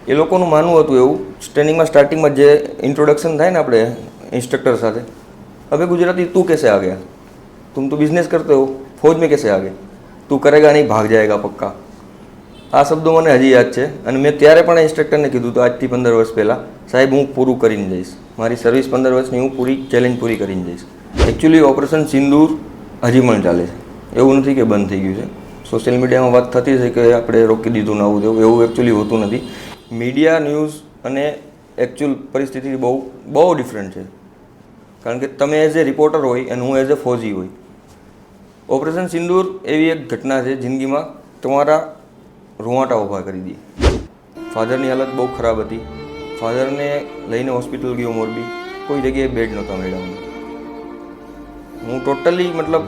એ લોકોનું માનવું હતું એવું ટ્રેનિંગમાં સ્ટાર્ટિંગમાં જે ઇન્ટ્રોડક્શન થાય ને આપણે इंस्ट्रक्टर સાથે, अबे गुजराती तू कैसे आ गया, तुम तो बिजनेस करते हो, फौज में कैसे आ गए, तू करेगा नहीं, भाग जाएगा पक्का। આ શબ્દો મને હજી યાદ છે અને મેં ત્યારે પણ ઇન્સ્ટ્રક્ટરને કીધું તો આજથી 15 વર્ષ પહેલાં, સાહેબ હું પૂરું કરીને જઈશ, મારી સર્વિસ 15 વર્ષની હું પૂરી ચેલેન્જ પૂરી કરીને જઈશ। એકચ્યુઅલી ઓપરેશન સિંદૂર હજી પણ ચાલે છે, એવું નથી કે બંધ થઈ ગયું છે। સોશિયલ મીડિયામાં વાત થતી છે કે આપણે રોકી દીધું ને આવું તેવું, એવું એકચ્યુઅલી હોતું નથી। મીડિયા ન્યૂઝ અને એકચ્યુઅલ પરિસ્થિતિ બહુ ડિફરન્ટ છે, કારણ કે તમે એઝ એ રિપોર્ટર હોય અને હું એઝ એ ફૌજી હોય। ઓપરેશન સિંદૂર એવી એક ઘટના છે જિંદગીમાં તમારા રૂવાટા ઊભા કરી દે। ફાધરની હાલત બહુ ખરાબ હતી, ફાધરને લઈને હોસ્પિટલ ગયો મોરબી, કોઈ જગ્યાએ બેડ નહોતા મળ્યા મને। હું ટોટલી મતલબ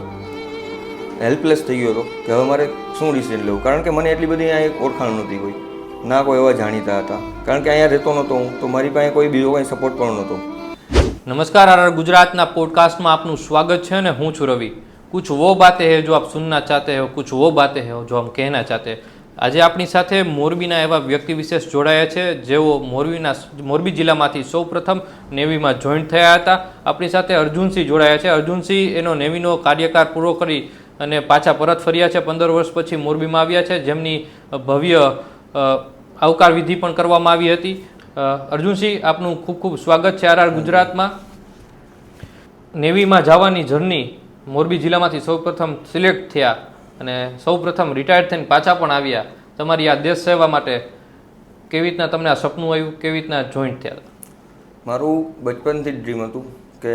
હેલ્પલેસ થઈ ગયો હતો કે હવે મારે શું ડિસિઝન લેવું, કારણ કે મને એટલી બધી અહીંયા ઓળખાણ નહોતી કોઈ, ના કોઈ એવા જાણીતા હતા, કારણ કે અહીંયા રહેતો નહોતો હું, તો મારી પાસે કોઈ બીજો કંઈ સપોર્ટ પણ નહોતો। નમસ્કાર, આરઆર ગુજરાતના પોડકાસ્ટમાં આપનું સ્વાગત છે અને હું છું રવિ। કુછ વો બાतें हैं जो आप सुनना चाहते हो, कुछ वो बातें हैं जो हम कहना चाहते हैं। આજે આપણી સાથે મોરબીના એવા વ્યક્તિ વિશેષ જોડાયા છે જેઓ મોરબી જિલ્લામાંથી સૌપ્રથમ નેવીમાં જોઈન્ટ થયા હતા। આપણી સાથે અર્જુનસિંહ જોડાયા છે। અર્જુનસિંહ એનો નેવીનો કાર્યકાળ પૂરો કરી અને પાછા પરત ફર્યા છે, 15 વર્ષ પછી મોરબીમાં આવ્યા છે, જેમની ભવ્ય આવકાર વિધિ પણ કરવામાં આવી હતી। અર્જુનસિંહ, આપનું ખૂબ ખૂબ સ્વાગત છે આરઆર ગુજરાતમાં। નેવીમાં જવાની જર્ની, મોરબી જિલ્લામાંથી સૌપ્રથમ સિલેક્ટ થયા અને સૌપ્રથમ રિટાયર્ડ થઈને પાછા પણ આવ્યા, તમારી આ દેશ સેવા માટે કેવી રીતના તમને આ સપનું આવ્યું, કેવી રીતના જોઈન્ટ થયા? મારું બચપનથી જ ડ્રીમ હતું કે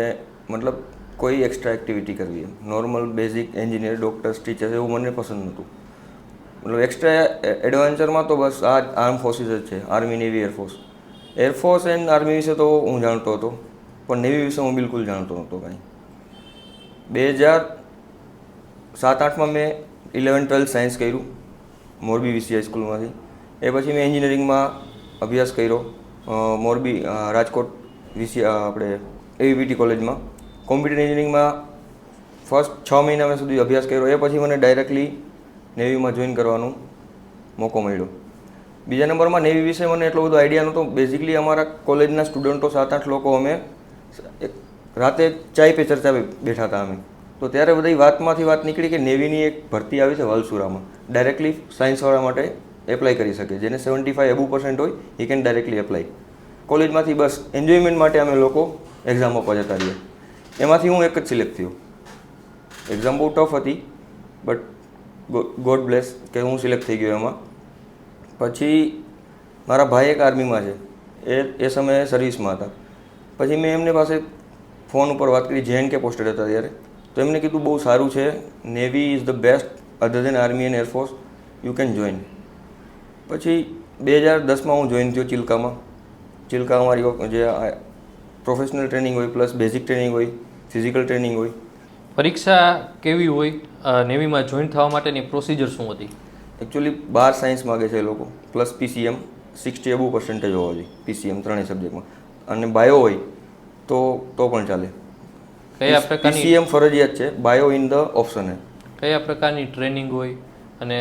મતલબ કોઈ એક્સ્ટ્રા એક્ટિવિટી કરવી, એમ normal basic engineer, doctors, teachers એવું મને પસંદ નહોતું। મતલબ એક્સ્ટ્રા એડવેન્ચરમાં તો બસ આ આર્મ ફોર્સિસ જ છે, army, navy, air force. Air force and army વિશે તો હું જાણતો હતો, પણ નેવી વિશે હું બિલકુલ જાણતો નહોતો કાંઈ। 2007-8માં મેં 11-12 સાયન્સ કર્યું મોરબી વીસીઆઈ સ્કૂલમાંથી। એ પછી મેં એન્જિનિયરિંગમાં અભ્યાસ કર્યો મોરબી રાજકોટ આપણે એવીપીટી કોલેજમાં। કોમ્પ્યુટર એન્જિનિયરિંગમાં ફર્સ્ટ 6 મહિના સુધી અભ્યાસ કર્યો, એ પછી મને ડાયરેક્ટલી નેવીમાં જોઈન કરવાનો મોકો મળ્યો। બીજા નંબરમાં નેવી વિશે મને એટલો બધો આઈડિયા નહોતો। બેઝિકલી અમારા કોલેજના સ્ટુડન્ટો 7-8 લોકો અમે રાતે ચાય પે ચર્ચા બેઠા હતા અમે, તો ત્યારે બધી વાતમાંથી વાત નીકળી કે નેવીની એક ભરતી આવી છે વલસુરામાં, ડાયરેક્ટલી સાયન્સવાળા માટે એપ્લાય કરી શકે, જેને 75% એબુ હોય એ કેન ડાયરેક્ટલી એપ્લાય। કોલેજમાંથી બસ એન્જોયમેન્ટ માટે અમે લોકો એક્ઝામ આપવા જતા રહ્યા, એમાંથી હું એક જ સિલેક્ટ થયો। એક્ઝામ બહુ ટફ હતી, બટ ગોડ બ્લેસ કે હું સિલેક્ટ થઈ ગયો એમાં। પછી મારા ભાઈ એક આર્મીમાં છે, એ સમયે સર્વિસમાં હતા। પછી મેં એમને પાસે ફોન ઉપર વાત કરી, JNK પોસ્ટેડ હતા ત્યારે, તો એમને કીધું બહુ સારું છે, navy is the best other than army and air force, you can join. પછી 2010માં હું જોઈન થયો ચિલ્કામાં। ચિલ્કા અમારી જે પ્રોફેશનલ ટ્રેનિંગ હોય, પ્લસ બેઝિક ટ્રેનિંગ હોય, ફિઝિકલ ટ્રેનિંગ હોય। પરીક્ષા કેવી હોય? નેવીમાં જોઈન થવા માટેની પ્રોસિજર શું હતી? એકચ્યુઅલી 12 સાયન્સ માગે છે એ લોકો, પ્લસ PCM 60% એબુ હોવા જોઈએ, PCM ત્રણેય સબ્જેક્ટમાં, અને બાયો હોય તો પણ ચાલે। કયા પ્રકારની PCM ફરજિયાત છે, બાયો ઇન ધ ઓપ્શન છે। કયા પ્રકારની ટ્રેનિંગ હોય અને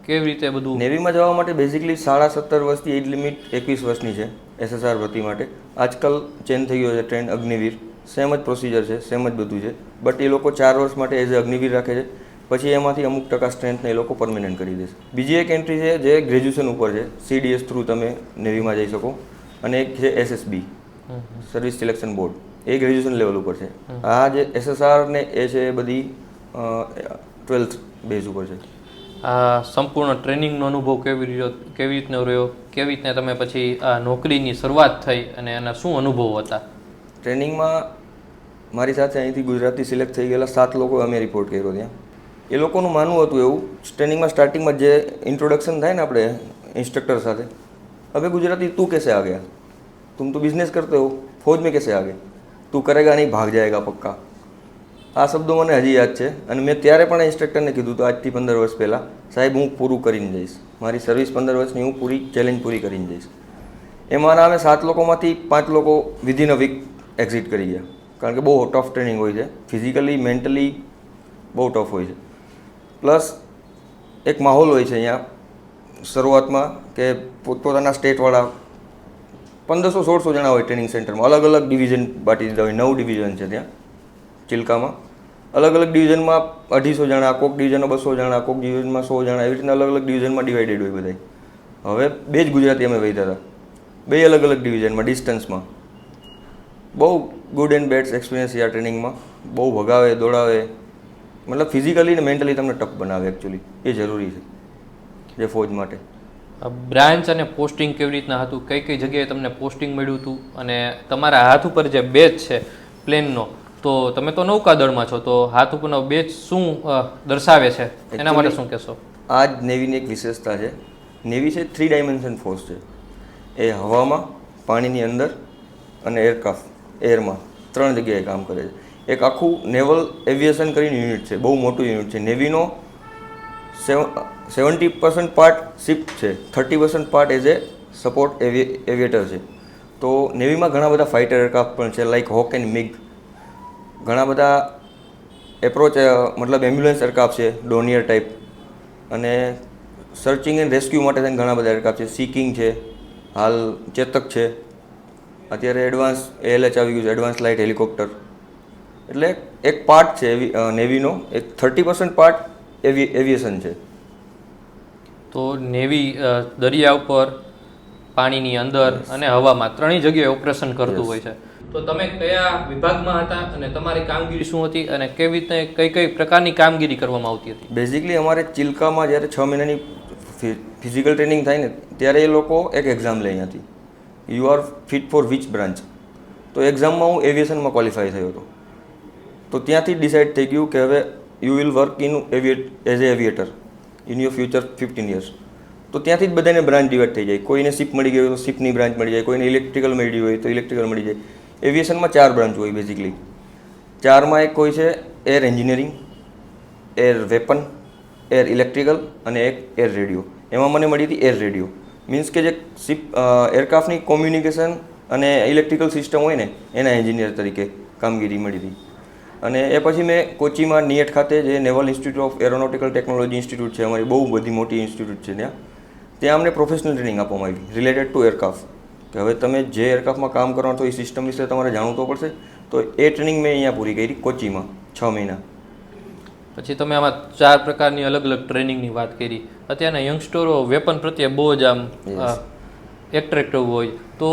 કેવી રીતે બધું? નેવીમાં જવા માટે બેઝિકલી 17.5 વર્ષથી એજ લિમિટ 21 વર્ષની છે SSR ભરતી માટે। આજકાલ ચેન્જ થઈ ગયો છે ટ્રેન્ડ, અગ્નિવીર સેમ જ પ્રોસિજર છે, સેમ જ બધું છે, બટ એ લોકો 4 વર્ષ માટે એઝ એ અગ્નિવીર રાખે છે, પછી એમાંથી અમુક ટકા સ્ટ્રેન્થને એ લોકો પરમેનન્ટ કરી દેશે। બીજી એક એન્ટ્રી છે જે ગ્રેજ્યુએશન ઉપર છે, CDS થ્રુ તમે નેવીમાં જઈ શકો, અને એક છે SSB સર્વિસ સિલેક્શન બોર્ડ, એ ગ્રેજ્યુએશન લેવલ ઉપર છે। આ જે SSR ને એ છે એ બધી 12th બેઝ ઉપર છે। આ સંપૂર્ણ ટ્રેનિંગનો અનુભવ કેવી રીતનો રહ્યો, કેવી રીતના તમે પછી આ નોકરીની શરૂઆત થઈ અને એના શું અનુભવ હતા? ટ્રેનિંગમાં મારી સાથે અહીંથી ગુજરાતથી સિલેક્ટ થઈ ગયેલા 7 લોકો અમે રિપોર્ટ કર્યો ત્યાં। એ લોકોનું માનવું હતું એવું ટ્રેનિંગમાં સ્ટાર્ટિંગમાં જે ઇન્ટ્રોડક્શન થાય ને આપણે ઇન્સ્ટ્રક્ટર સાથે, अबे गुजराती तू कैसे आ गया, तुम तो बिजनेस करते हो, फौज में कैसे आ गए, तू करेगा नहीं, भाग जाएगा पक्का। આ શબ્દો મને હજી યાદ છે અને મેં ત્યારે પણ ઇન્સ્ટ્રક્ટરને કીધું તો આજથી 15 વર્ષ પહેલાં, સાહેબ હું પૂરું કરીને જઈશ, મારી સર્વિસ 15 વર્ષની હું પૂરી ચેલેન્જ પૂરી કરીને જઈશ। એમાંના અમે 7 લોકોમાંથી 5 લોકો વિધિન અ વીક એક્ઝિટ કરી ગયા, કારણ કે બહુ ટફ ટ્રેનિંગ હોય છે, ફિઝિકલી મેન્ટલી બહુ ટફ હોય છે। પ્લસ એક માહોલ હોય છે અહીંયા શરૂઆતમાં કે પોતપોતાના સ્ટેટવાળા 1500-1600 જણા હોય ટ્રેનિંગ સેન્ટરમાં. અલગ અલગ ડિવિઝન બાટી દીધા હોય. 9 ડિવિઝન છે ત્યાં ચિલ્કામાં. અલગ અલગ ડિવિઝનમાં 250 જણા, કોક ડિવિઝનમાં 200 જણા, કોક ડિવિઝનમાં 100 જણા, એવી રીતના અલગ અલગ ડિવિઝનમાં ડિવાઇડેડ હોય બધા. હવે 2 જ ગુજરાતી અમે વહીતા હતા, 2 અલગ અલગ ડિવિઝનમાં ડિસ્ટન્સમાં. બહુ ગુડ એન્ડ બેડ એક્સપિરિયન્સ છે આ ટ્રેનિંગમાં. બહુ ભગાવે, દોડાવે, મતલબ ફિઝિકલી ને મેન્ટલી તમને ટફ બનાવે. એકચ્યુઅલી એ જરૂરી છે જે ફોજ માટે. બ્રાન્ચ અને પોસ્ટિંગ કેવી રીતના હતું, કઈ કઈ જગ્યાએ તમને પોસ્ટિંગ મળ્યું હતું, અને તમારા હાથ ઉપર જે બેચ છે પ્લેનનો, તો તમે તો નૌકાદળમાં છો, તો હાથ ઉપરનો બેચ શું દર્શાવે છે એના માટે શું કહેશો? આ જ નેવીની એક વિશેષતા છે. નેવી છે 3 ડાયમેન્શન ફોર્સ છે. એ હવામાં, પાણીની અંદર અને એરક્રાફ્ટ એરમાં 3 જગ્યાએ કામ કરે છે. એક આખું નેવલ એવિએશન કરીને યુનિટ છે, બહુ મોટું યુનિટ છે. નેવીનો 70% પાર્ટ શિપ છે, 30% part as a support Aviator છે. તો નેવીમાં ઘણા બધા ફાઇટર એરક્રાફ્ટ પણ છે, લાઇક હોક એન્ડ મિગ. ઘણા બધા એપ્રોચ મતલબ એમ્બ્યુલન્સ એરક્રાફ્ટ છે, ડોનિયર ટાઈપ. અને સર્ચિંગ એન્ડ રેસ્ક્યુ માટે થઈને ઘણા બધા એરક્રાફ્ટ છે. સી કિંગ છે, હાલ ચેતક છે, અત્યારે એડવાન્સ ALH આવી ગયું છે, એડવાન્સ લાઇટ હેલિકોપ્ટર. એટલે એક પાર્ટ છે નેવીનો, એક 30% પાર્ટ એવિએશન છે. તો નેવી દરિયા ઉપર, પાણીની અંદર અને હવામાં 3 જગ્યાએ ઓપરેશન કરતું હોય છે. તો તમે કયા વિભાગમાં હતા અને તમારી કામગીરી શું હતી, અને કેવી રીતે કઈ કઈ પ્રકારની કામગીરી કરવામાં આવતી હતી? બેઝિકલી અમારે ચિલ્કામાં જ્યારે 6 મહિનાની ફિઝિકલ ટ્રેનિંગ થાય ને, ત્યારે એ લોકો એક એક્ઝામ લે અહીંયાથી, you are fit for which branch. તો એક્ઝામમાં હું એવિએશનમાં ક્વોલિફાય થયો હતો. તો ત્યાંથી ડિસાઇડ થઈ ગયું કે હવે you will work in as a Aviator in your future 15 years. તો ત્યાંથી જ બધાને બ્રાન્ચ ડિવાઇડ થઈ જાય. કોઈને શિપ મળી ગઈ હોય તો શિપની બ્રાન્ચ મળી જાય, કોઈને ઇલેક્ટ્રિકલ મળી હોય તો ઇલેક્ટ્રિકલ મળી જાય. એવિએશનમાં 4 બ્રાન્ચ હોય બેઝિકલી. 4માં એક હોય છે air engineering, air weapon, air electrical અને એક એર રેડિયો. એમાં મને મળી હતી એર રેડિયો. મીન્સ કે જે શિપ એરક્રાફ્ટની કોમ્યુનિકેશન અને ઇલેક્ટ્રિકલ સિસ્ટમ હોય ને, એના એન્જિનિયર તરીકે કામગીરી મળી હતી. અને એ પછી મેં કોચીમાં નિયટ ખાતે, જે naval institute of aeronautical technology institute છે, અમારી બહુ બધી મોટી ઇન્સ્ટિટ્યૂટ છે ત્યાં અમને પ્રોફેશનલ ટ્રેનિંગ આપવામાં આવી રિલેટેડ ટુ એરક્રાફ્ટ. કે હવે તમે જે એરક્રાફ્ટમાં કામ કરવાનો છો એ સિસ્ટમ વિશે તમારે જાણવું તો પડશે. તો એ ટ્રેનિંગ મેં અહીંયા પૂરી કરી કોચીમાં 6 મહિના. પછી તમે આમાં 4 પ્રકારની અલગ અલગ ટ્રેનિંગની વાત કરી. અત્યારના યંગસ્ટરો વેપન પ્રત્યે બહુ જ આમ એટ્રેક્ટિવ હોય, તો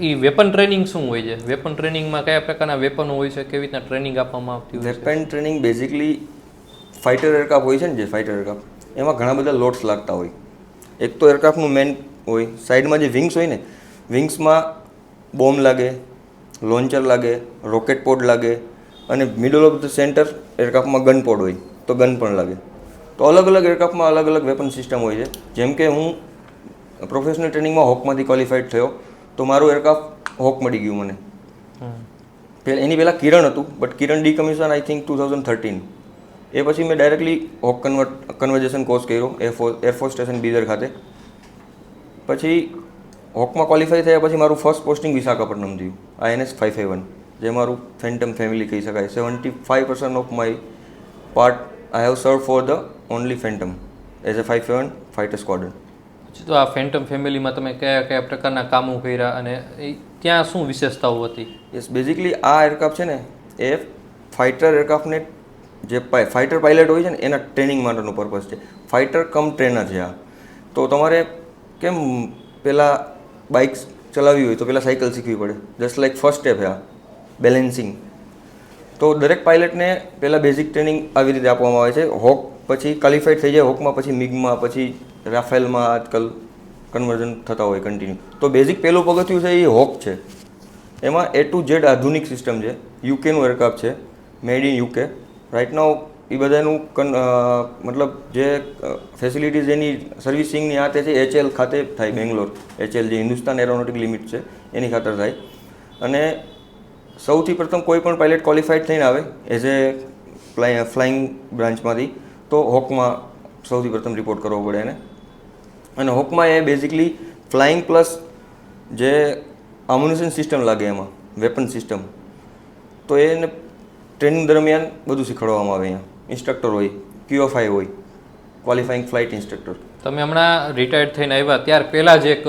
એ વેપન ટ્રેનિંગ શું હોય છે? વેપન ટ્રેનિંગમાં કયા પ્રકારના વેપનો હોય છે, કેવી રીતના ટ્રેનિંગ આપવામાં આવતી હોય છે? Weapon training basically fighter aircraft હોય છે ને, જે ફાઇટર એરક્રાફ્ટ, એમાં ઘણા બધા લોટ્સ લાગતા હોય. એક તો એરક્રાફ્ટનું મેન હોય, સાઈડમાં જે વિંગ્સ હોય ને, વિંગ્સમાં બોમ્બ લાગે, લોન્ચર લાગે, રોકેટ પોડ લાગે, અને મિડલ ઓફ ધ સેન્ટર એરક્રાફ્ટમાં ગન પોડ હોય તો ગન પણ લાગે. તો અલગ અલગ એરક્રાફ્ટમાં અલગ અલગ વેપન સિસ્ટમ હોય છે. જેમ કે હું પ્રોફેશનલ ટ્રેનિંગમાં હોકમાંથી ક્વોલિફાઈડ થયો, તો મારું એરક્રાફ્ટ હોક મળી ગયું મને. એની પહેલાં કિરણ હતું, બટ કિરણ ડીકમિશન આઈ થિંક 2013. એ પછી મેં ડાયરેક્ટલી હોક કન્વર્ઝેશન કોર્સ કર્યો એરફોર્સ સ્ટેશન બીદર ખાતે. પછી હોકમાં ક્વોલિફાય થયા પછી મારું ફર્સ્ટ પોસ્ટિંગ વિશાખાપટ્ટનમ થયું, INS 551, જે મારું ફેન્ટમ ફેમિલી કહી શકાય. 75% of my part I have serve for the only phantom as a 551 fighter squadron. તો આ ફેન્ટમ ફેમિલીમાં તમે કયા કયા પ્રકારના કામો કર્યા અને ત્યાં શું વિશેષતાઓ હતી? યસ, બેઝિકલી આ એરક્રાફ્ટ છે ને, એ ફાઇટર એરક્રાફ્ટને જે ફાઇટર પાયલટ હોય છે ને, એના ટ્રેનિંગ માટેનો પર્પઝ છે. ફાઇટર કમ ટ્રેનર છે આ. તો તમારે કેમ પહેલાં બાઇક્સ ચલાવવી હોય તો પહેલાં સાયકલ શીખવી પડે, જસ્ટ લાઇક ફર્સ્ટ સ્ટેપ છે આ બેલેન્સિંગ. તો દરેક પાયલટને પહેલાં બેઝિક ટ્રેનિંગ આવી રીતે આપવામાં આવે છે. હોક પછી ક્વોલિફાઈડ થઈ જાય, હોકમાં પછી મિગમાં, પછી રાફેલમાં આજકાલ કન્વર્ઝન થતા હોય કન્ટિન્યુ. તો બેઝિક પહેલું પગથિયું છે એ હોક છે. એમાં A to Z આધુનિક સિસ્ટમ છે. યુકેનું એરક્રાફ્ટ છે, made in UK. Right now એ બધાનું મતલબ જે ફેસિલિટીઝ એની સર્વિસિંગની આ તે છે HL ખાતે થાય, બેંગ્લોર. HL જે હિન્દુસ્તાન એરોનોટિક લિમિટ છે એની ખાતર થાય. અને સૌથી પ્રથમ કોઈ પણ પાયલટ ક્વોલિફાઈડ થઈને આવે એઝ એ ફ્લાઇંગ બ્રાન્ચમાંથી, તો હોકમાં સૌથી પ્રથમ રિપોર્ટ કરવો પડે એને. અને હોકમાં એ બેઝિકલી ફ્લાઇંગ પ્લસ જે આમ્યુનિશન સિસ્ટમ લાગે એમાં, વેપન સિસ્ટમ, તો એને ટ્રેનિંગ દરમિયાન બધું શીખવાડવામાં આવે. અહીંયા ઇન્સ્ટ્રક્ટર હોય, QFI હોય, ક્વોલિફાઈંગ ફ્લાઇટ ઇન્સ્ટ્રક્ટર. તમે હમણાં રિટાયર્ડ થઈને આવ્યા ત્યાર પહેલાં જ એક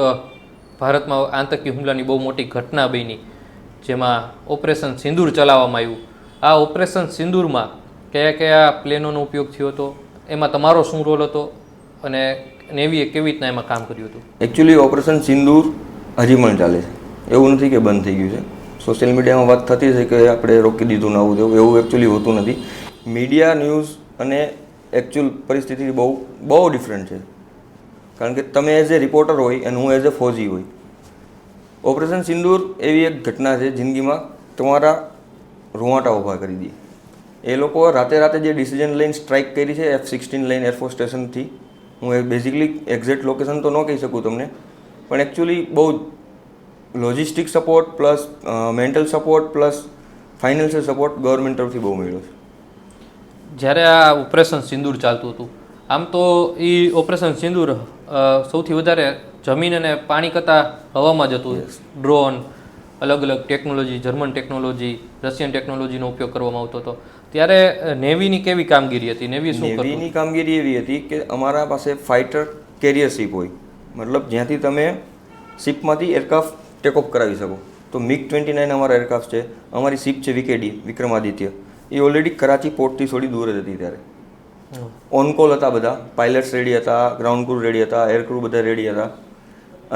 ભારતમાં આતંકી હુમલાની બહુ મોટી ઘટના બની, જેમાં ઓપરેશન સિંદૂર ચલાવવામાં આવ્યું. આ ઓપરેશન સિંદૂરમાં કયા કયા પ્લેનોનો ઉપયોગ થયો હતો, એમાં તમારો શું રોલ હતો અને નેવીએ કેવી રીતના એમાં કામ કર્યું હતું? એકચ્યુઅલી ઓપરેશન સિંદૂર હજી પણ ચાલે છે, એવું નથી કે બંધ થઈ ગયું છે. સોશિયલ મીડિયામાં વાત થતી છે કે આપણે રોકી દીધું ને આવું તેવું, એવું એકચ્યુઅલી હોતું નથી. મીડિયા ન્યૂઝ અને એકચ્યુઅલ પરિસ્થિતિ બહુ ડિફરન્ટ છે. કારણ કે તમે એઝ એ રિપોર્ટર હોય અને હું એઝ એ ફૌજી હોય. ઓપરેશન સિંદૂર એવી એક ઘટના છે જિંદગીમાં તમારા રૂવાટા ઊભા કરી દે. એ લોકો રાતે જે ડિસિઝન લઈને સ્ટ્રાઇક કરી છે F-16 લઈને એરફોર્સ સ્ટેશનથી, હું બેઝિકલી એક્ઝેક્ટ લોકેશન તો ન કહી શકું તમને, પણ એકચ્યુઅલી બહુ logistic support plus mental support plus financial support government તરફથી બહુ મળ્યો છે. જ્યારે આ ઓપરેશન સિંદૂર ચાલતું હતું, આમ તો એ ઓપરેશન સિંદૂર સૌથી વધારે જમીન અને પાણી કરતાં હવામાં જતું. ડ્રોન, અલગ અલગ ટેકનોલોજી, જર્મન ટેકનોલોજી, રશિયન ટેકનોલોજીનો ઉપયોગ કરવામાં આવતો હતો. ત્યારે નેવીની કેવી કામગીરી હતી? નેવીની કામગીરી એવી હતી કે અમારા પાસે ફાઇટર કેરિયર શિપ હોય, મતલબ જ્યાંથી તમે શિપમાંથી એરક્રાફ્ટ ટેકઓફ કરાવી શકો. તો MiG-29 અમારા એરક્રાફ્ટ છે. અમારી શિપ છે VKD, વિક્રમાદિત્ય. એ ઓલરેડી કરાચી પોર્ટથી થોડી દૂર જ હતી ત્યારે. ઓન કોલ હતા બધા, પાયલટ્સ રેડી હતા, ગ્રાઉન્ડ ક્રૂ રેડી હતા, એર ક્રૂ બધા રેડી હતા.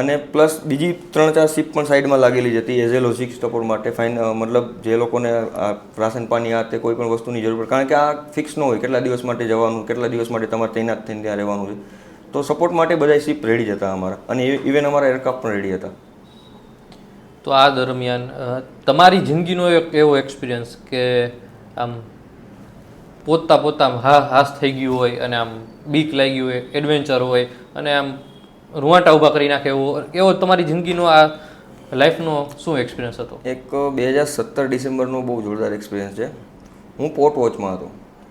અને પ્લસ બીજી 3-4 શિપ પણ સાઈડમાં લાગેલી જ હતી એઝ એ લોજિસ્ટિક સપોર્ટ માટે. મતલબ જે લોકોને રાશન પાણી આ તે કોઈ પણ વસ્તુની જરૂર પડે, કારણ કે આ ફિક્સ ન હોય કેટલા દિવસ માટે જવાનું, કેટલા દિવસ માટે તમારે તૈનાત થઈને ત્યાં રહેવાનું છે. તો સપોર્ટ માટે બધા શિપ રેડી જ હતા અમારા, અને ઇવન અમારા એરક્રાફ્ટ પણ રેડી હતા. તો આ દરમિયાન તમારી જિંદગીનો એક એવો એક્સપિરિયન્સ કે આમ પોતા હાસ થઈ ગયું હોય અને આમ બીક લાગી હોય, એડવેન્ચર હોય અને આમ રૂવાટા ઊભા કરી નાખે એવો તમારી જિંદગીનો આ લાઈફનો શું એક્સપિરિયન્સ હતો? એક 2017 ડિસેમ્બરનો બહુ જોરદાર એક્સપિરિયન્સ છે. હું પોર્ટ વોચમાં હતો,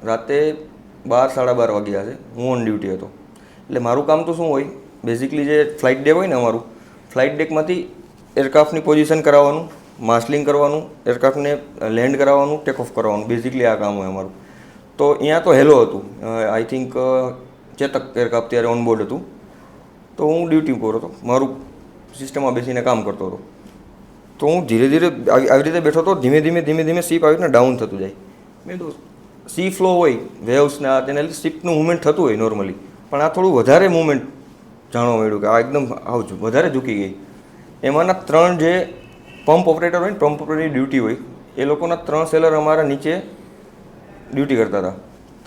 રાતે 12-12:30 વાગ્યા છે, હું ઓન ડ્યુટી હતો. એટલે મારું કામ તો શું હોય, બેઝિકલી જે ફ્લાઇટ ડેક હોય ને અમારું, ફ્લાઇટ ડેકમાંથી એરક્રાફ્ટની પોઝિશન કરાવવાનું, માર્શલિંગ કરવાનું, એરક્રાફ્ટને લેન્ડ કરાવવાનું, ટેક ઓફ કરવાનું, બેઝિકલી આ કામ હોય અમારું. તો અહીંયા તો હેલો હતું, આઈ થિંક ચેતક એરક્રાફ્ટ ત્યારે ઓનબોર્ડ હતું. તો હું ડ્યુટી પર હતો, મારું સિસ્ટમમાં બેસીને કામ કરતો હતો. તો હું ધીરે ધીરે આવી રીતે બેઠો હતો, ધીમે ધીમે શિપ આવી રીતના ડાઉન થતું જાય. મેં તો સી ફ્લો હોય, વેવ્સને આ તેને શિપનું મુવમેન્ટ થતું હોય નોર્મલી, પણ આ થોડું વધારે મુવમેન્ટ જાણવા મળ્યું કે આ એકદમ વધારે ઝૂકી ગઈ. એમાંના 3 જે પંપ ઓપરેટર હોય ને, પંપ ઓપરેટરની ડ્યુટી હોય, એ લોકોના 3 સેલર અમારા નીચે ડ્યુટી કરતા હતા.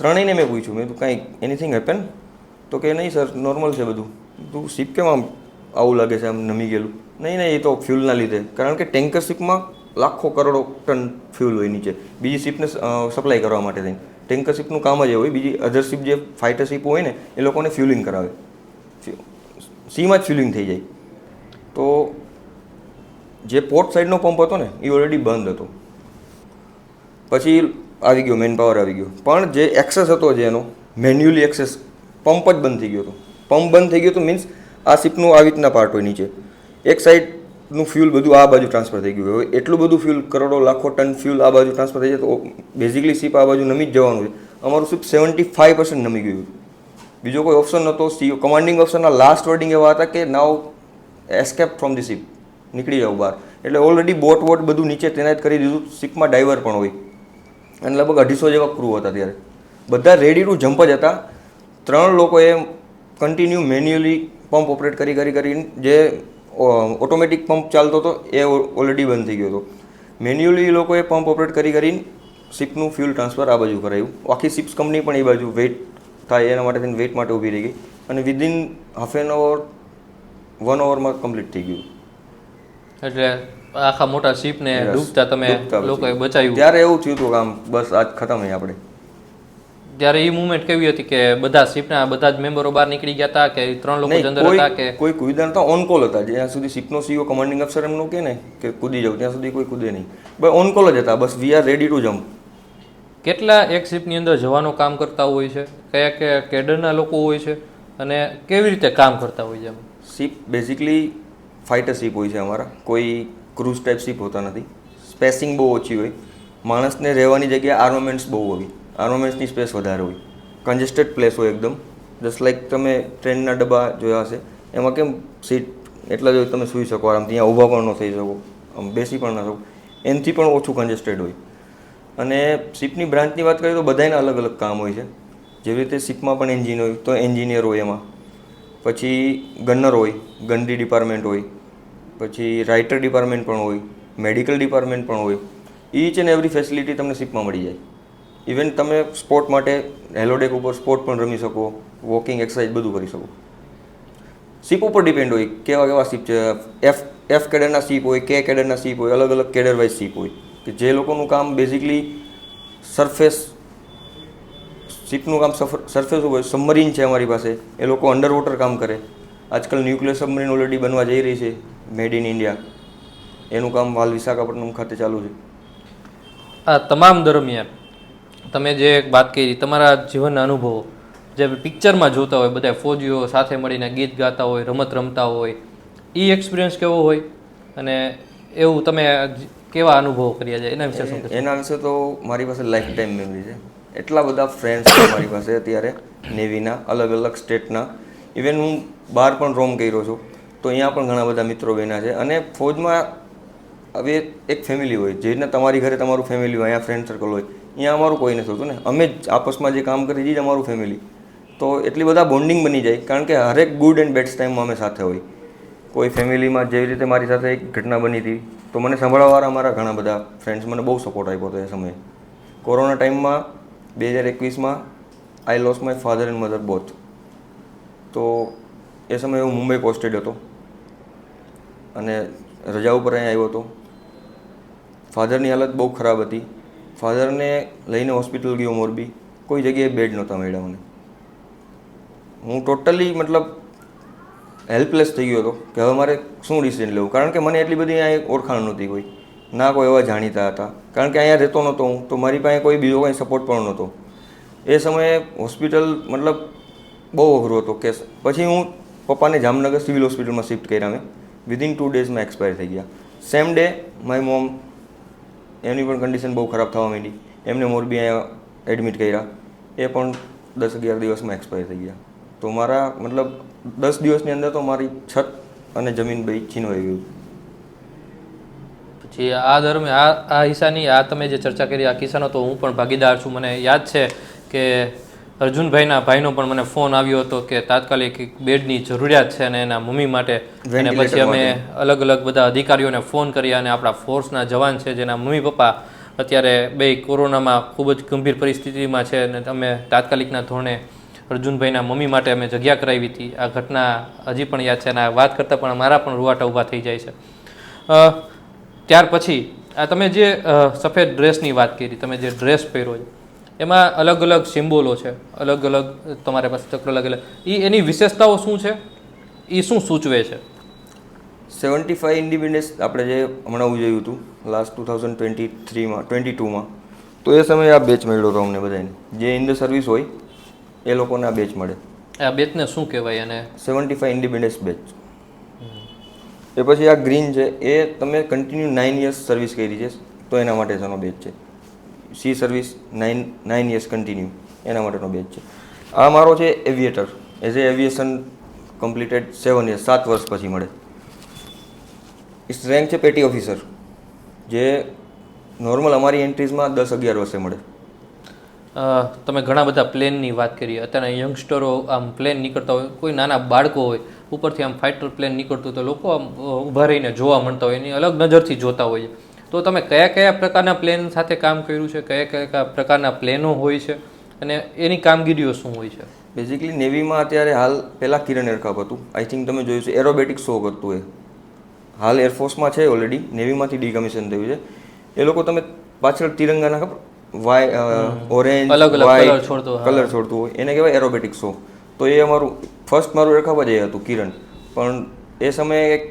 3યને મેં પૂછ્યું, મેં તો કાંઈ એનીથિંગ હેપન? તો કે નહીં સર, નોર્મલ છે બધું. તું શિપ કેમ આમ આવું લાગે છે, આમ નમી ગયેલું? નહીં એ તો ફ્યુલના લીધે, કારણ કે ટેન્કર શિપમાં લાખો કરોડો ટન ફ્યુલ હોય નીચે, બીજી શિપને સપ્લાય કરવા માટે થઈને. ટેન્કર શિપનું કામ જ એ હોય, બીજી અધર શિપ જે ફાઇટર શિપ હોય ને એ લોકોને ફ્યુલિંગ કરાવે, સીમાં જ ફ્યુલિંગ થઈ જાય. તો જે પોર્ટ સાઈડનો પંપ હતો ને એ ઓલરેડી બંધ હતો. પછી આવી ગયો, મેન પાવર આવી ગયો, પણ જે એક્સેસ હતો જે એનો મેન્યુઅલી એક્સેસ, પંપ જ બંધ થઈ ગયો હતો. પંપ બંધ થઈ ગયો તો મીન્સ આ શિપનું આવી રીતના પાર્ટ હોય નીચે, એક સાઈડનું ફ્યુલ બધું આ બાજુ ટ્રાન્સફર થઈ ગયું હોય. એટલું બધું ફ્યુલ, કરોડો લાખો ટન ફ્યુલ આ બાજુ ટ્રાન્સફર થઈ જાય તો બેઝિકલી શિપ આ બાજુ નમી જ જવાનું છે. અમારું શિપ 75% નમી ગયું. બીજો કોઈ ઓપ્શન નહોતો. કમાન્ડિંગ ઓફિસરના લાસ્ટ વર્ડિંગ એવા હતા કે નાવ એસ્કેપ ફ્રોમ ધી શિપ, નીકળી જાવ બહાર. એટલે ઓલરેડી બોટ બધું નીચે તૈનાત કરી દીધું. શિપમાં ડાઈવર પણ હોય અને લગભગ 250 જેવા ક્રૂ હતા ત્યારે. બધા રેડી ટુ જમ્પ જ હતા. 3 લોકોએ કન્ટિન્યુ મેન્યુઅલી પંપ ઓપરેટ કરીને, જે ઓટોમેટિક પંપ ચાલતો હતો એ ઓલરેડી બંધ થઈ ગયો હતો. મેન્યુઅલી એ લોકોએ પંપ ઓપરેટ કરીને શિપનું ફ્યુલ ટ્રાન્સફર આ બાજુ કરાયું. આખી શિપ્સ કંપની પણ એ બાજુ વેઇટ થાય એના માટે થઈને વેઇટ માટે ઊભી રહી ગઈ, અને વિધિન હાફ એન અવર 1 અવરમાં કમ્પ્લીટ થઈ ગયું. એટલે આખા મોટા શિપને ડૂબતા તમે લોકોએ બચાવ્યું. ત્યારે એવું થયું હતું કે આમ બસ આજ ખતમ હોય આપણે. ત્યારે એ મુવમેન્ટ કેવી હતી કે બધા શિપના બધા જ મેમ્બરો બહાર નીકળી ગયા હતા કે 3 લોકો જ અંદર હતા કે કોઈ કૂદા નતા? ઓન કોલ હતા. જ્યાં સુધી શિપનો સીઓ કમાન્ડિંગ અફસર એમનું કહે ને કે કૂદી જાવ ત્યાં સુધી કોઈ કૂદે નહીં. બસ ઓન કોલ જ હતા. બસ we are ready to jump. કેટલા એક શિપની અંદર જવાનો કામ કરતા હોય છે? કયા કયા કેડરના લોકો હોય છે અને કેવી રીતે કામ કરતા હોય છે? એમ શિપ બેઝિકલી ફાઇટર શિપ હોય છે અમારા, કોઈ ક્રૂઝ ટાઈપ શિપ હોતા નથી. સ્પેસિંગ બહુ ઓછી હોય. માણસને રહેવાની જગ્યાએ આર્મામેન્ટ્સ બહુ હોય, આર્મામેન્ટ્સની સ્પેસ વધારે હોય. કન્જેસ્ટેડ પ્લેસ હોય એકદમ, જસ્ટ લાઈક તમે ટ્રેનના ડબ્બા જોયા હશે એમાં કેમ સીટ એટલા જ તમે સૂઈ શકો આરામથી, ત્યાં ઊભા પણ ન થઈ શકો, આમ બેસી પણ ન શકો, એનાથી પણ ઓછું કન્જેસ્ટેડ હોય. અને શિપની બ્રાન્ચની વાત કરીએ તો બધાના અલગ અલગ કામ હોય છે. જેવી રીતે શિપમાં પણ એન્જિન હોય તો એન્જિનિયર હોય એમાં, પછી ગનર હોય, ગનરી ડિપાર્ટમેન્ટ હોય, પછી રાઇટર ડિપાર્ટમેન્ટ પણ હોય, મેડિકલ ડિપાર્ટમેન્ટ પણ હોય. ઈચ એન્ડ એવરી ફેસિલિટી તમને શિપમાં મળી જાય. ઇવન તમે સ્પોર્ટ માટે હેલોડેક ઉપર સ્પોર્ટ પણ રમી શકો, વોકિંગ એક્સરસાઇઝ બધું કરી શકો. શીપ ઉપર ડિપેન્ડ હોય કેવા કેવા શીપ છે. એફ કેડરના શીપ હોય, કે કેડરના શીપ હોય, અલગ અલગ કેડર વાઇઝ શીપ હોય કે જે લોકોનું કામ બેઝિકલી સરફેસ, શીપનું કામ સરફેસ હોય. સબમરીન છે અમારી પાસે, એ લોકો અંડર વોટર કામ કરે. આજકાલ ન્યુક્લિયર સબમરીન ઓલરેડી બનવા જઈ રહી છે, મેડ ઇન ઇન્ડિયા. એનું કામ હાલ વિશાખાપટ્ટનમ ખાતે ચાલુ છે. આ તમામ દરમિયાન તમે જે વાત કરી તમારા જીવનના અનુભવો જે પિક્ચરમાં જોતા હોય, બધા ફૌજીઓ સાથે મળીને ગીત ગાતા હોય, રમત રમતા હોય, એ એક્સપિરિયન્સ કેવો હોય અને એવું તમે કેવા અનુભવો કર્યા છે એના વિશે શું કહેશો? એના વિશે તો મારી પાસે લાઈફ ટાઈમ મેમરી છે. એટલા બધા ફ્રેન્ડ્સ છે મારી પાસે અત્યારે નેવીના, અલગ અલગ સ્ટેટના. ઇવન હું બહાર પણ રોમ કર્યો છું, તો અહીંયા પણ ઘણા બધા મિત્રો બન્યા છે. અને ફૌજમાં હવે એક ફેમિલી હોય, જે રીતના તમારી ઘરે તમારું ફેમિલી હોય, અહીંયા ફ્રેન્ડ સર્કલ હોય, અહીંયા અમારું કોઈ નથી હોતું ને. અમે જ આપસમાં જે કામ કરીએ છીએ જ અમારું ફેમિલી. તો એટલી બધા બોન્ડિંગ બની જાય, કારણ કે હરેક ગુડ એન્ડ બેડ ટાઈમમાં અમે સાથે હોય. કોઈ ફેમિલીમાં જેવી રીતે મારી સાથે એક ઘટના બની હતી, તો મને સાંભળવાવાળા મારા ઘણા બધા ફ્રેન્ડ્સ મને બહુ સપોર્ટ આપ્યો હતો એ સમયે. કોરોના ટાઈમમાં 2021માં I lose my father and mother both. તો એ સમયે હું મુંબઈ પોસ્ટેડ હતો અને રજા ઉપર અહીંયા આવ્યો હતો. ફાધરની હાલત બહુ ખરાબ હતી. ફાધરને લઈને હોસ્પિટલ ગયો મોરબી, કોઈ જગ્યાએ બેડ નહોતા મળ્યા મને. હું ટોટલી મતલબ હેલ્પલેસ થઈ ગયો હતો કે હવે મારે શું ડિસિઝન લેવું, કારણ કે મને એટલી બધી અહીંયા ઓળખાણ નહોતી કોઈ, ના કોઈ એવા જાણીતા હતા, કારણ કે અહીંયા રહેતો નહોતો હું, તો મારી પાસે કોઈ બીજો કંઈ સપોર્ટ પણ નહોતો. એ સમયે હોસ્પિટલ મતલબ બહુ અઘરો હતો કેસ. પછી હું પપ્પાને જામનગર સિવિલ હોસ્પિટલમાં શિફ્ટ કર્યા. મેં વિધિન 2 ડેઝમાં એક્સપાયર થઈ ગયા. સેમ ડે માય મોમ, એમની પણ કન્ડિશન બહુ ખરાબ થવા માંડી, એમને મોરબી અહીંયા એડમિટ કર્યા. એ પણ 10-11 દિવસમાં એક્સપાયર થઈ ગયા. તો મારા મતલબ 10 દિવસની અંદર તો મારી છત અને જમીન બે છીનવાઈ ગયું. પછી આ દરમિયાન આ હિસ્સાની આ તમે જે ચર્ચા કરી આ કિસ્સાનો તો હું પણ ભાગીદાર છું. મને યાદ છે કે અર્જુનભાઈના ભાઈનો પણ મને ફોન આવ્યો હતો કે તાત્કાલિક બેડની જરૂરિયાત છે અને એના મમ્મી માટે. અને પછી અમે અલગ અલગ બધા અધિકારીઓને ફોન કર્યા અને આપણા ફોર્સના જવાન છે જેના મમ્મી પપ્પા અત્યારે બે કોરોનામાં ખૂબ જ ગંભીર પરિસ્થિતિમાં છે અને અમે તાત્કાલિકના ધોરણે અર્જુનભાઈના મમ્મી માટે અમે જગ્યા કરાવી હતી. આ ઘટના હજી પણ યાદ છે અને આ વાત કરતાં પણ મારા પણ રૂવાટા ઊભા થઈ જાય છે. ત્યાર પછી આ તમે જે સફેદ ડ્રેસની વાત કરી, તમે જે ડ્રેસ પહેર્યો છે એમાં અલગ અલગ સિમ્બોલો છે, અલગ અલગ તમારી પાસે ચક્ર લાગેલા, એની વિશેષતાઓ શું છે, એ શું સૂચવે છે? 75 ઇન્ડિપેન્ડન્સ આપણે જે હમણાં ઉજવ્યું હતું લાસ્ટ 2023માં 22માં, તો એ સમયે આ બેચ મળ્યો હતો અમને બધાને. જે ઇન ધ સર્વિસ હોય એ લોકોને આ બેચ મળે. આ બેચને શું કહેવાય? અને 75 ઇન્ડિપેન્ડન્સ બેચ. એ પછી આ ગ્રીન છે, એ તમે કન્ટિન્યુ 9 યર્સ સર્વિસ કરી છે તો એના માટે એનો બેચ છે. સી સર્વિસ 9 યર્સ કન્ટિન્યુ, એના માટેનો બેચ છે. આ મારો છે Aviator, as a aviation completed 7 years, 7 વર્ષ પછી મળે. ઇસ રેન્ક છે પેટી ઓફિસર, જે નોર્મલ અમારી એન્ટ્રીઝમાં 10-11 વર્ષે મળે. તમે ઘણા બધા પ્લેનની વાત કરી. અત્યારના યંગસ્ટરો આમ પ્લેન નીકળતા હોય, કોઈ નાના બાળકો હોય ઉપરથી આમ ફાઇટર પ્લેન નીકળતું હોય તો લોકો આમ ઊભા રહીને જોવા મળતા હોય, એની અલગ નજરથી જોતા હોય. તો તમે કયા કયા પ્રકારના પ્લેન સાથે કામ કર્યું છે, કયા કયા પ્રકારના પ્લેનો હોય છે અને એની કામગીરીઓ શું હોય છે? બેઝિકલી નેવીમાં અત્યારે હાલ પહેલાં કિરણ એરક્રાફ્ટ હતું, આઈ થિંક તમે જોયું છે, એરોબેટિક શો કરતું. હાલ એરફોર્સમાં છે ઓલરેડી, નેવીમાંથી ડીકમિશન થયું છે. એ લોકો તમે પાછળ તિરંગાના ખબર ઓરેન્જ વ્હાઇટ કલર છોડતું હોય એને કહેવાય એરોબેટિક શો. તો એ અમારું ફર્સ્ટ મારું એરક્રાફ્ટ જ એ હતું કિરણ. પણ એ સમયે એક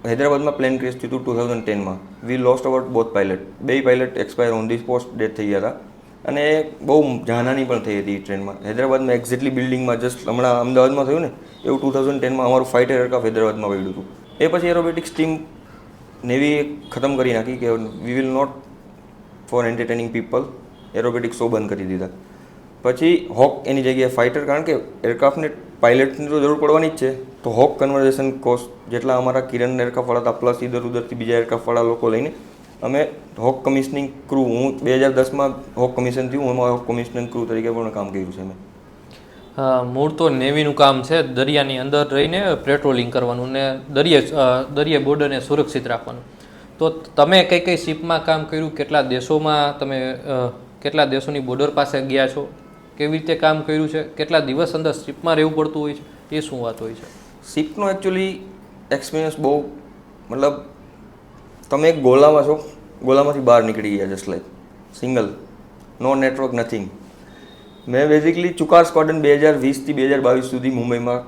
હૈદરાબાદમાં પ્લેન ક્રેશ થયું હતું 2010માં. વી લોસ્ટ અવર બોથ પાયલટ, બે pilot expire on the spot death થઈ ગયા હતા. અને બહુ જાનહાની પણ થઈ હતી ટ્રેનમાં. હૈદરાબાદમાં એક્ઝેક્ટલી બિલ્ડિંગમાં જસ્ટ હમણાં અમદાવાદમાં થયું ને એવું 2010માં અમારું ફાઇટર એરક્રાફ્ટ હૈદરાબાદમાં પડ્યું હતું. એ પછી એરોબેટિક્સ ટીમ નેવી ખતમ કરી નાખી કે we will not for entertaining people, aerobatic show બંધ કરી દીધા. પછી હોક એની જગ્યાએ ફાઇટર, કારણ કે એરક્રાફ્ટને પાયલટની તો જરૂર પડવાની જ છે, તો હોક કન્વર્ઝેશન કોર્સ જેટલા અમારા કિરણ એરક્રાફ્ટવાળા હતા પ્લસ ઇધર ઉધરથી બીજા એરક્રાફ્ટવાળા લોકો લઈને અમે હોક કમિશનિંગ ક્રૂ, હું 2010માં હોક કમિશન થયું, હું એમાં હોક કમિશનિંગ ક્રૂ તરીકે પણ કામ કર્યું છે મેં. મૂળ તો નેવીનું કામ છે, દરિયાની અંદર રહીને પેટ્રોલિંગ કરવાનું ને દરિયા બોર્ડરને સુરક્ષિત રાખવાનું. તો તમે કઈ કઈ શિપમાં કામ કર્યું, કેટલા દેશોમાં તમે કેટલા દેશોની બોર્ડર પાસે ગયા છો, કેવી રીતે કામ કર્યું છે, કેટલા દિવસ અંદર શિપમાં રહેવું પડતું હોય છે, એ શું વાત હોય છે? શિપનો એકચ્યુઅલી એક્સપિરિયન્સ બહુ, મતલબ તમે એક ગોલામાં છો, ગોલામાંથી બહાર નીકળી ગયા, જસ્ટ લાઈક સિંગલ, નો નેટવર્ક, નથિંગ. મેં બેઝિકલી ચુકાર સ્ક્વોડ્રન 2020થી 2022 સુધી મુંબઈમાં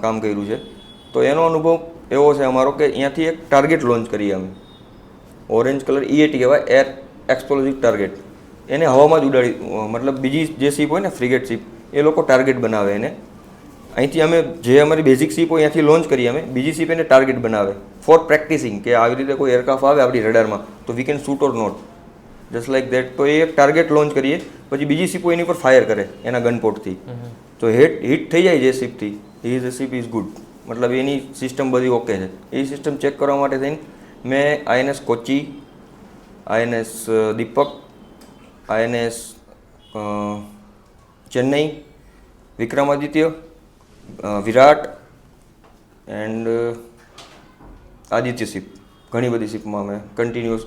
કામ કર્યું છે. તો એનો અનુભવ એવો છે અમારો કે અહીંયાથી એક ટાર્ગેટ લોન્ચ કરીએ અમે, ઓરેન્જ કલર EAT કહેવાય, એર એક્સપ્લોઝિવ ટાર્ગેટ. એને હવામાં જ ઉડાડી, મતલબ બીજી જે શિપ હોય ને ફ્રિગેટ શિપ, એ લોકો ટાર્ગેટ બનાવે એને. અહીંથી અમે જે અમારી બેઝિક શિપ હોય ત્યાંથી લોન્ચ કરીએ અમે, બીજી શિપ એને ટાર્ગેટ બનાવે ફોર પ્રેક્ટિસિંગ, કે આવી રીતે કોઈ એરક્રાફ્ટ આવે આપણી રડારમાં તો we can shoot or not, just like that. તો એ એક ટાર્ગેટ લોન્ચ કરીએ, પછી બીજી શિપો એની પર ફાયર કરે એના ગનપોટથી. તો હિટ થઈ જાય જે શિપથી, ધ શિપ ઇઝ ગુડ, મતલબ એની સિસ્ટમ બધી ઓકે છે. એ સિસ્ટમ ચેક કરવા માટે થઈને મેં INS Kochi, INS Deepak, INS Chennai, Vikramaditya, Virat and Aditya ship, ઘણી બધી શિપમાં મેં કન્ટિન્યુઅસ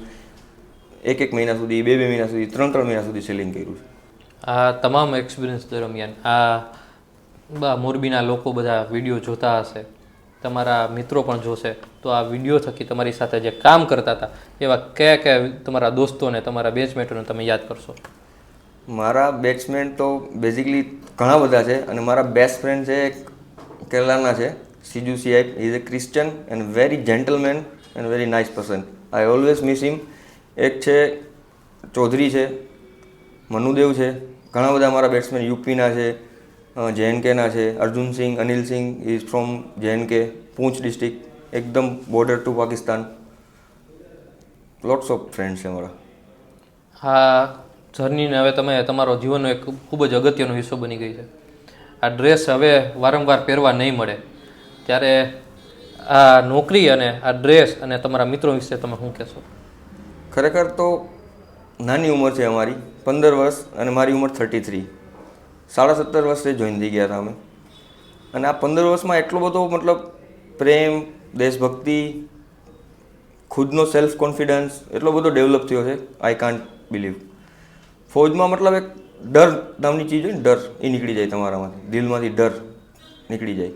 1 મહિના સુધી, 2 મહિના સુધી, 3 મહિના સુધી સેલિંગ કર્યું છે. આ તમામ એક્સપિરિયન્સ દરમિયાન મોરબીના લોકો બધા વિડીયો જોતા હશે, તમારા મિત્રો પણ જોશે, તો આ વિડીયો થકી તમારી સાથે જે કામ કરતા હતા એવા કયા કયા તમારા દોસ્તોને, તમારા બેચમેટોને તમે યાદ કરશો? મારા બેટ્સમેન તો બેઝિકલી ઘણા બધા છે, અને મારા બેસ્ટ ફ્રેન્ડ છે કેરલાના છે, સિજુ સિયાઇપ. He is a Christian and very gentleman and very nice person. I always miss him. એક છે ચૌધરી છે, મનુદેવ છે, ઘણા બધા મારા બેટ્સમેન યુપીના છે, JNKના છે, Arjunsinh, Anilsinh is from JNK, Poonch district, એકદમ border to Pakistan. Lots of friends છે મારા. આ જર્નીને હવે તમે તમારો જીવનનો એક ખૂબ જ અગત્યનો હિસ્સો બની ગઈ છે. આ ડ્રેસ હવે વારંવાર પહેરવા નહીં મળે, ત્યારે આ નોકરી અને આ ડ્રેસ અને તમારા મિત્રો વિશે તમે શું કહેશો? ખરેખર તો નાની ઉંમર છે અમારી, 15 વર્ષ, અને મારી ઉંમર 33. 17.5 વર્ષે જોઈન થઈ ગયા હતા અમે. અને આ 15 વર્ષમાં એટલો બધો મતલબ પ્રેમ, દેશભક્તિ, ખુદનો સેલ્ફ કોન્ફિડન્સ એટલો બધો ડેવલપ થયો છે, આઈ કાન્ટ બિલીવ. ફૌજમાં મતલબ એક ડર નામની ચીજ હોય ને, ડર, એ નીકળી જાય તમારામાંથી, દિલમાંથી ડર નીકળી જાય.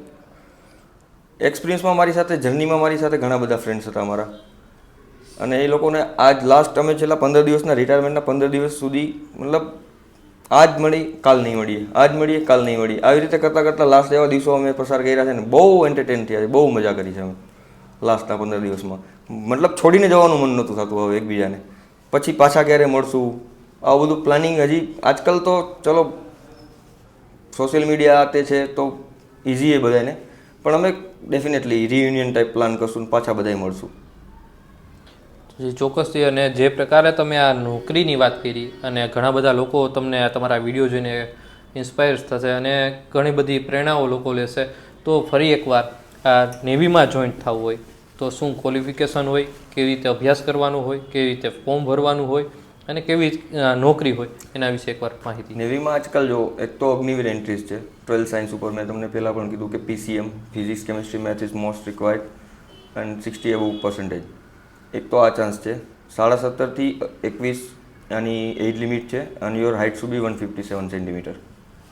એક્સપિરિયન્સમાં મારી સાથે, જર્નીમાં મારી સાથે ઘણા બધા ફ્રેન્ડ્સ હતા અમારા, અને એ લોકોને આજ લાસ્ટ અમે છેલ્લા 15 દિવસના રિટાયરમેન્ટના 15 દિવસ સુધી મતલબ આજ મળી કાલ નહીં મળીએ, આજ મળીએ કાલ નહીં મળીએ, આવી રીતે કરતાં કરતાં લાસ્ટ એવા દિવસો અમે પસાર કર્યા છે ને, બહુ એન્ટરટેન થયા છે, બહુ મજા કરી છે અમે લાસ્ટના 15 દિવસમાં. મતલબ છોડીને જવાનું મન નહોતું થતું હવે એકબીજાને, પછી પાછા ક્યારે મળશું, આવું બધું પ્લાનિંગ. હજી આજકાલ તો ચલો સોશિયલ મીડિયા આ તે છે તો ઇઝી એ બધાને, પણ અમે ડેફિનેટલી રિયુનિયન ટાઈપ પ્લાન કરશું ને પાછા બધાય મળશું. ચોક્કસથી. અને જે પ્રકારે તમે આ નોકરીની વાત કરી, અને ઘણા બધા લોકો તમને તમારા વિડીયો જોઈને ઇન્સ્પાયર થશે અને ઘણી બધી પ્રેરણાઓ લોકો લેશે, તો ફરી એકવાર આ નેવીમાં જોઈન્ટ થવું હોય તો શું ક્વોલિફિકેશન હોય, કેવી રીતે અભ્યાસ કરવાનો હોય, કેવી રીતે ફોર્મ ભરવાનું હોય, અને કેવી નોકરી હોય, એના વિશે એકવાર માહિતી. નેવીમાં આજકાલ જો એક તો અગ્નિવીર એન્ટ્રીઝ છે 12 સાયન્સ ઉપર, મેં તમને પહેલાં પણ કીધું કે PCM, physics, chemistry, math is most required and 60 above percentage. એક તો આ ચાન્સ છે. 17.5 થી 21 આની એજ લિમિટ છે, અને your height should be 157 centimeter.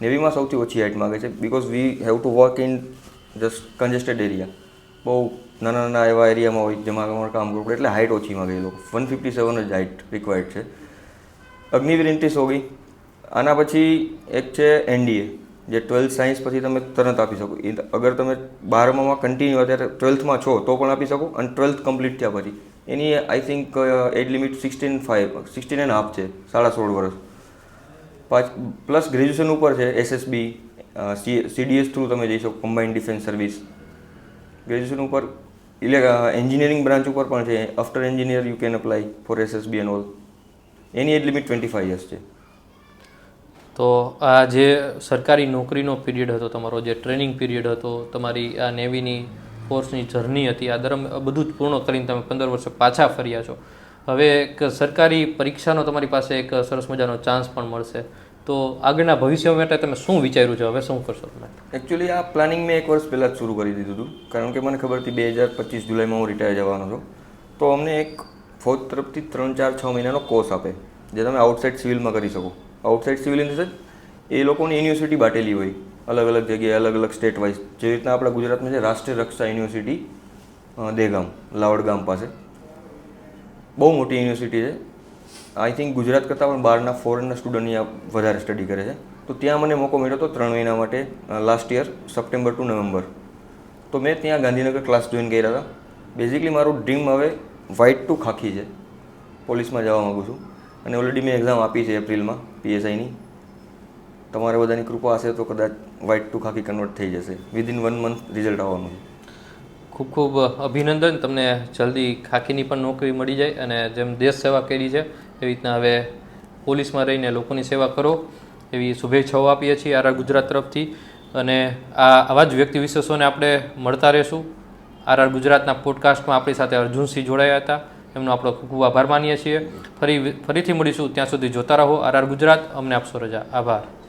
નેવીમાં સૌથી ઓછી હાઇટ માગે છે, because we have to work in just congested area, બહુ નાના નાના એવા એરિયામાં હોય જેમાં અમારે કામ કરવું પડે, એટલે હાઇટ ઓછી માગે એ લોકો. 157 જ હાઇટ રિક્વાયર્ડ છે. અગ્નિવીર એન્ટ્રીસ હો ગઈ. આના પછી એક છે NDA, જે 12 સાયન્સ પછી તમે તરત આપી શકો. અગર તમે 12માં કન્ટિન્યુ અત્યારે 12થમાં છો તો પણ આપી શકો, અને 12th કમ્પ્લીટ થયા પછી એની આઈ થિંક એજ લિમિટ 16.5 છે, 16.5 વર્ષ. પ્લસ ગ્રેજ્યુએશન ઉપર છે, SSB, CDS થ્રુ તમે જઈ શકો, કમ્બાઇન્ડ ડિફેન્સ સર્વિસ. ગ્રેજ્યુએશન ઉપર એન્જિનિયરિંગ બ્રાન્ચ ઉપર પણ છે, after engineer you can apply for SSB and all. Any age limit 25 years છે. તો આ જે સરકારી નોકરીનો પીરિયડ હતો તમારો, જે ટ્રેનિંગ પીરિયડ હતો, તમારી આ નેવીની ફોર્સની જર્ની હતી, આ દરમિયાન બધું જ પૂર્ણ કરીને તમે 15 વર્ષે પાછા ફર્યા છો. હવે એક સરકારી પરીક્ષાનો તમારી પાસે એક સરસ મજાનો ચાન્સ પણ મળશે. તો આગળના ભવિષ્ય માટે તમે શું વિચાર્યું છે? હવે શું કરશો તમે? એકચ્યુઅલી આ પ્લાનિંગ મેં 1 વર્ષ પહેલાં જ શરૂ કરી દીધું હતું, કારણ કે મને ખબર હતી 2025 જુલાઈમાં હું રિટાયર જવાનો છું. તો અમને એક ફોજ તરફથી 3-4-6 મહિનાનો કોર્સ આપે, જે તમે આઉટસાઇડ સિવિલમાં કરી શકો. Outside civil in the sense એ લોકોની યુનિવર્સિટી બાટેલી હોય અલગ અલગ જગ્યાએ, અલગ અલગ સ્ટેટ વાઇઝ. જેવી રીતના આપણા ગુજરાતમાં છે રાષ્ટ્રીય રક્ષા યુનિવર્સિટી દેગામ, લાવડ ગામ પાસે. બહુ મોટી યુનિવર્સિટી છે. આઈ થિંક ગુજરાત કરતાં પણ બહારના ફોરેનના સ્ટુડન્ટ અહીંયા વધારે સ્ટડી કરે છે. તો ત્યાં મને મોકો મળ્યો હતો 3 મહિના માટે, last year September to November. તો મેં ત્યાં ગાંધીનગર ક્લાસ જોઈન કર્યા હતા. બેઝિકલી મારું ડ્રીમ હવે વ્હાઇટ ટુ ખાખી છે, પોલીસમાં જવા માગું છું. અને ઓલરેડી મેં એક્ઝામ આપી છે એપ્રિલમાં PSIની. તમારે બધાની કૃપા હશે તો કદાચ વ્હાઇટ ટુ ખાખી કન્વર્ટ થઈ જશે. વિધિન 1 મંથ રિઝલ્ટ આવવાનું છે. ખૂબ ખૂબ અભિનંદન, તમને જલ્દી ખાખીની પણ નોકરી મળી જાય અને જેમ દેશ સેવા કરી છે એવી રીતના હવે પોલીસમાં રહીને લોકોની સેવા કરો એવી શુભેચ્છાઓ આપીએ છીએ RR ગુજરાત તરફથી. અને આવા જ વ્યક્તિ વિશેષોને આપણે મળતા રહીશું. RR ગુજરાતના પોડકાસ્ટમાં આપણી સાથે અર્જુનસિંહ જોડાયા હતા, એમનો આપણો ખૂબ ખૂબ આભાર માનીએ છીએ. ફરીથી મળીશું, ત્યાં સુધી જોતા રહો RR ગુજરાત. અમને આપશો રજા. આભાર.